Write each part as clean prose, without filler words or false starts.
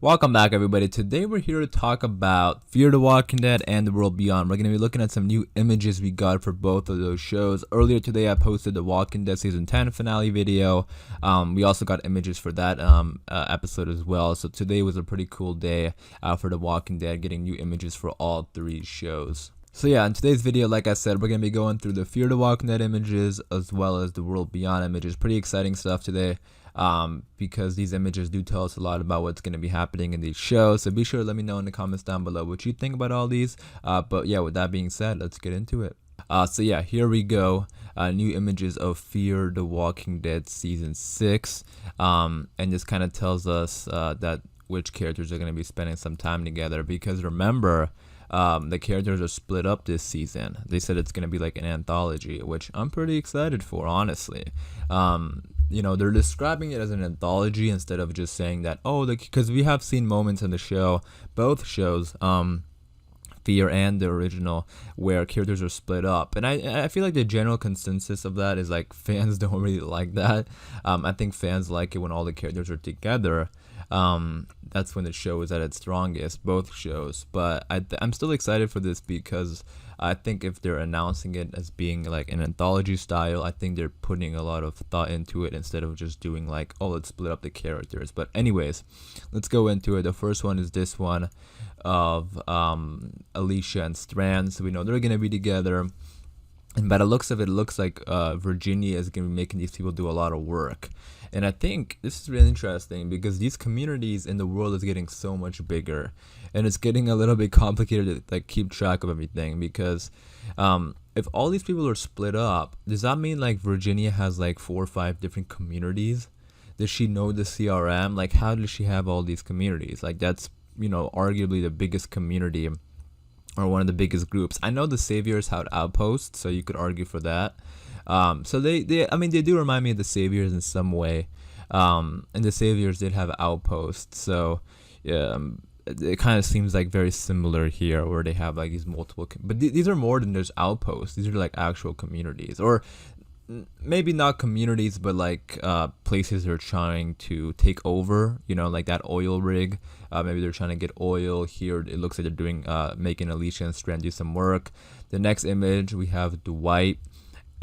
Welcome back, everybody. Today we're here to talk about Fear the Walking Dead and The World Beyond. We're going to be looking at some new images we got for both of those shows. Earlier today I posted the Walking Dead Season 10 finale video. We also got images for that episode as well. So today was a pretty cool day for The Walking Dead, getting new images for all three shows. So yeah, in today's video, like I said, we're going to be going through the Fear the Walking Dead images as well as the World Beyond images. Pretty exciting stuff today. Because these images do tell us a lot about what's going to be happening in these shows. So be sure to let me know in the comments down below what you think about all these. But yeah, with that being said, let's get into it. So yeah, here we go. New images of Fear the Walking Dead Season 6. And this kind of tells us that which characters are going to be spending some time together. Because remember, the characters are split up this season. They said it's going to be like an anthology, which I'm pretty excited for, honestly. You know, they're describing it as an anthology instead of just saying that, oh, because we have seen moments in the show, both shows, Fear and the original, where characters are split up. And I feel like the general consensus of that is like fans don't really like that. I think fans like it when all the characters are together. That's when the show is at its strongest, both shows. But I'm still excited for this because I think if they're announcing it as being like an anthology style, I think they're putting a lot of thought into it instead of just doing like, oh, let's split up the characters. But anyways, let's go into it. The first one is this one of Alicia and Strand. So we know they're going to be together. And by the looks of it, it looks like Virginia is going to be making these people do a lot of work. And I think this is really interesting because these communities in the world is getting so much bigger. And it's getting a little bit complicated to like keep track of everything because if all these people are split up, does that mean like Virginia has like 4 or 5 different communities? Does she know the CRM? Like how does she have all these communities? Like that's, you know, arguably the biggest community or one of the biggest groups. I know the Saviors had outposts, so you could argue for that. So they do remind me of the Saviors in some way. And the Saviors did have outposts, so yeah, it kind of seems like very similar here, where they have like these multiple. But these are more than just outposts. These are like actual communities, or maybe not communities, but like places they're trying to take over. You know, like that oil rig. Maybe they're trying to get oil here. It looks like they're doing making Alicia and Strand do some work. The next image we have Dwight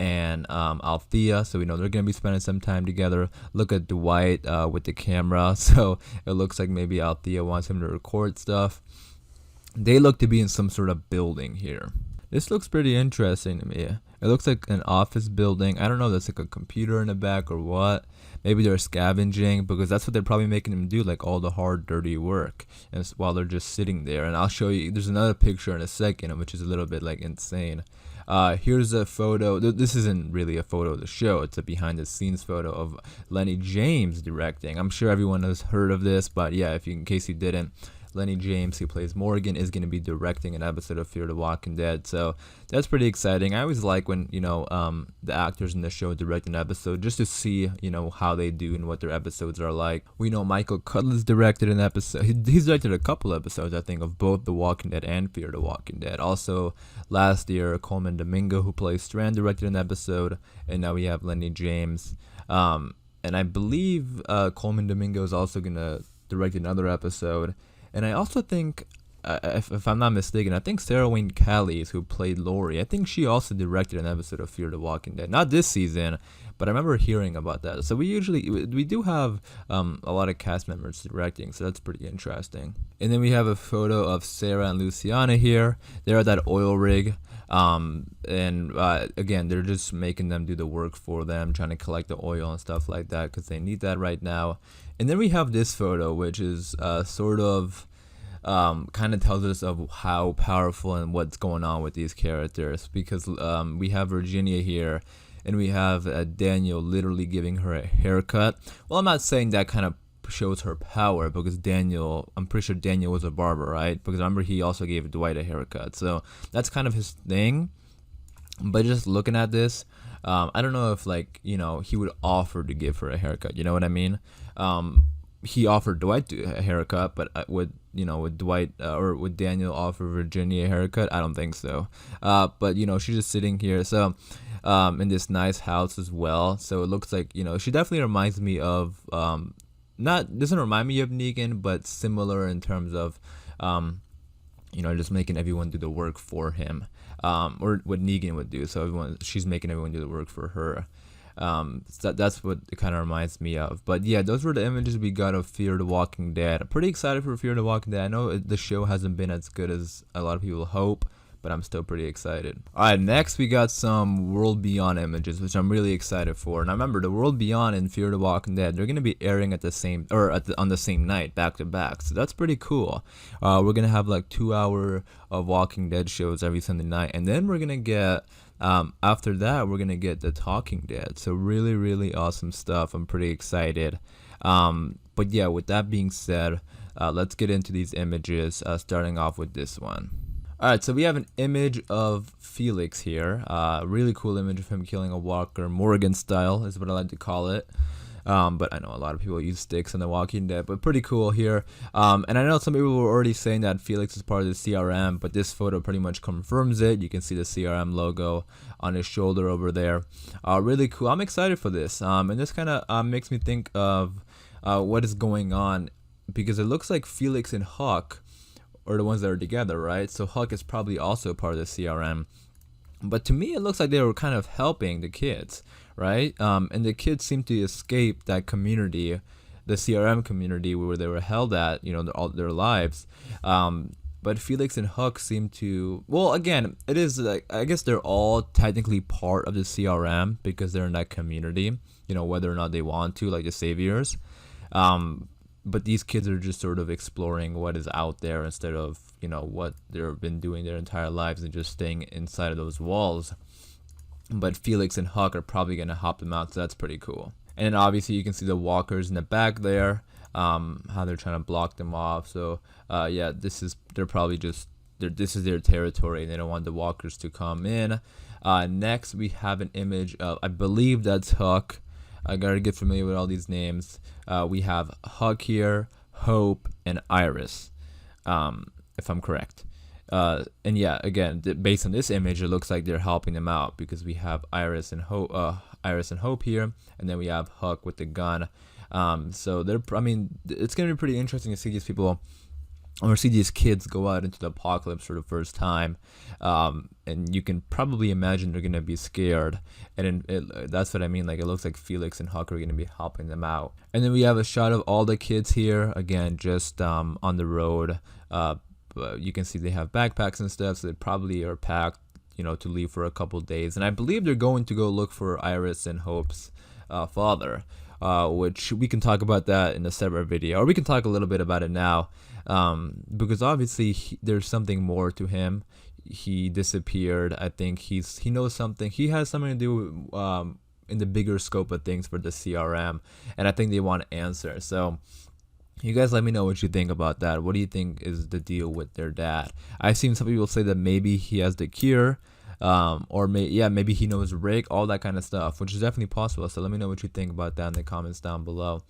and Althea, so we know they're gonna be spending some time together. Look at Dwight with the camera, so it looks like maybe Althea wants him to record stuff. They look to be in some sort of building here. This looks pretty interesting to me. It looks like an office building. I don't know if that's like a computer in the back or what. Maybe they're scavenging because that's what they're probably making them do, like all the hard, dirty work, and while they're just sitting there. And I'll show you. There's another picture in a second, which is a little bit like insane. Here's a photo. This isn't really a photo of the show. It's a behind-the-scenes photo of Lenny James directing. I'm sure everyone has heard of this, but yeah, in case you didn't, Lenny James, who plays Morgan, is going to be directing an episode of Fear the Walking Dead. So that's pretty exciting. I always like when, you know, the actors in the show direct an episode just to see, you know, how they do and what their episodes are like. We know Michael Cudlitz directed an episode. He's directed a couple episodes, I think, of both The Walking Dead and Fear the Walking Dead. Also, last year, Coleman Domingo, who plays Strand, directed an episode. And now we have Lenny James. And I believe Coleman Domingo is also going to direct another episode. And I also think, if I'm not mistaken, I think Sarah Wayne Callies, who played Lori, I think she also directed an episode of Fear the Walking Dead. Not this season, but I remember hearing about that. So we do have a lot of cast members directing, so that's pretty interesting. And then we have a photo of Sarah and Luciana here. They're at that oil rig. Again, they're just making them do the work for them, trying to collect the oil and stuff like that because they need that right now. And then we have this photo, which is sort of kind of tells us of how powerful and what's going on with these characters, because we have Virginia here and we have Daniel literally giving her a haircut. Well, I'm not saying that kind of shows her power because I'm pretty sure Daniel was a barber, right? Because I remember he also gave Dwight a haircut, so that's kind of his thing. But just looking at this, I don't know if, like, you know, he would offer to give her a haircut, you know what I mean? He offered Dwight a haircut, but would Dwight or would Daniel offer Virginia a haircut? I don't think so. But you know, she's just sitting here, so in this nice house as well. So it looks like, you know, she definitely reminds me of not doesn't remind me of Negan, but similar in terms of just making everyone do the work for him, or what Negan would do. So she's making everyone do the work for her. So that's what it kind of reminds me of. But yeah, those were the images we got of Fear the Walking Dead. I'm pretty excited for Fear the Walking Dead. I know the show hasn't been as good as a lot of people hope, but I'm still pretty excited. Alright, next we got some World Beyond images, which I'm really excited for. Now remember, the World Beyond and Fear the Walking Dead, they're gonna be airing at the same, on the same night, back to back. So that's pretty cool. We're gonna have like 2 hour of Walking Dead shows every Sunday night, and then we're gonna get after that we're gonna get the Talking Dead. So really, really awesome stuff. I'm pretty excited. But yeah, with that being said, let's get into these images, starting off with this one. Alright, so we have an image of Felix here. Really cool image of him killing a walker, Morgan style is what I like to call it. But I know a lot of people use sticks in The Walking Dead, but pretty cool here. And I know some people were already saying that Felix is part of the CRM, but this photo pretty much confirms it. You can see the CRM logo on his shoulder over there. Really cool. I'm excited for this. And this kind of makes me think of what is going on, because it looks like Felix and Huck are the ones that are together, right? So Huck is probably also part of the CRM. But to me, it looks like they were kind of helping the kids, right? And the kids seem to escape that community, the CRM community where they were held at, all their lives. But Felix and Huck seem to, well, again, it is like, I guess they're all technically part of the CRM because they're in that community, whether or not they want to, like the saviors. But these kids are just sort of exploring what is out there instead of, what they've been doing their entire lives and just staying inside of those walls. But Felix and Huck are probably going to hop them out, so that's pretty cool. And then obviously you can see the walkers in the back there, how they're trying to block them off. So yeah, this is their territory, and they don't want the walkers to come in. Next we have an image of, I believe that's Huck. I gotta get familiar with all these names. We have Huck here, Hope, and Iris, if I'm correct. And yeah, again, based on this image, it looks like they're helping them out because we have Iris and Hope here, and then we have Huck with the gun. So it's gonna be pretty interesting to see these people, or see these kids go out into the apocalypse for the first time, and you can probably imagine they're gonna be scared, and that's what I mean. Like, it looks like Felix and Huck are gonna be helping them out. And then we have a shot of all the kids here, again, just on the road. You can see they have backpacks and stuff, so they probably are packed, to leave for a couple days. And I believe they're going to go look for Iris and Hope's father, which we can talk about that in a separate video, or we can talk a little bit about it now. Because obviously there's something more to him. He disappeared. I think he knows something. He has something to do in the bigger scope of things for the CRM, and I think they want to answer. So you guys let me know what you think about that. What do you think is the deal with their dad? I've seen some people say that maybe he has the cure, or maybe he knows Rick, all that kind of stuff, which is definitely possible. So let me know what you think about that in the comments down below,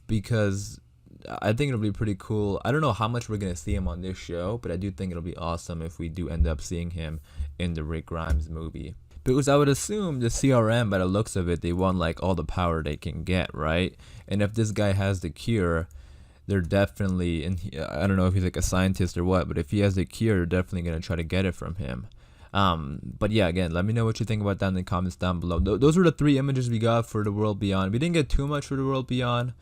because I think it'll be pretty cool. I don't know how much we're gonna see him on this show, but I do think it'll be awesome if we do end up seeing him in the Rick Grimes movie. Because I would assume the CRM, by the looks of it, they want like all the power they can get, right? And if this guy has the cure, they're definitely, and I don't know if he's like a scientist or what, but if he has the cure, they're definitely gonna try to get it from him. But yeah, again, let me know what you think about that in the comments down below. Those were the 3 images we got for the World Beyond. We didn't get too much for the World Beyond,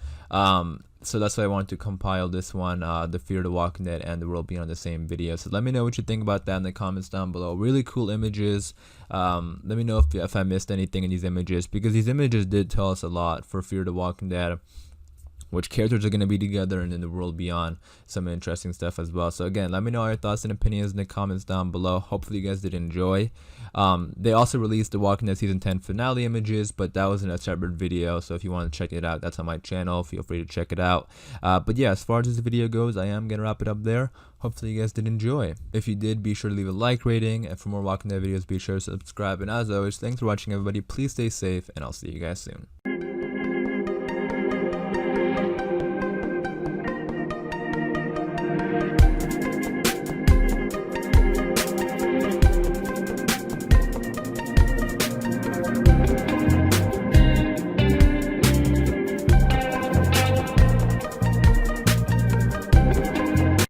so that's why I wanted to compile this one, the Fear the Walking Dead and the World Beyond, the same video. So let me know what you think about that in the comments down below. Really cool images. Let me know if I missed anything in these images, because these images did tell us a lot for Fear the Walking Dead, which characters are going to be together, and in the World Beyond, some interesting stuff as well. So again, let me know your thoughts and opinions in the comments down below. Hopefully you guys did enjoy. They also released the Walking Dead Season 10 finale images, but that was in a separate video, so if you want to check it out, that's on my channel. Feel free to check it out. But yeah, as far as this video goes, I am going to wrap it up there. Hopefully you guys did enjoy. If you did, be sure to leave a like rating, and for more Walking Dead videos, be sure to subscribe. And as always, thanks for watching, everybody. Please stay safe, and I'll see you guys soon.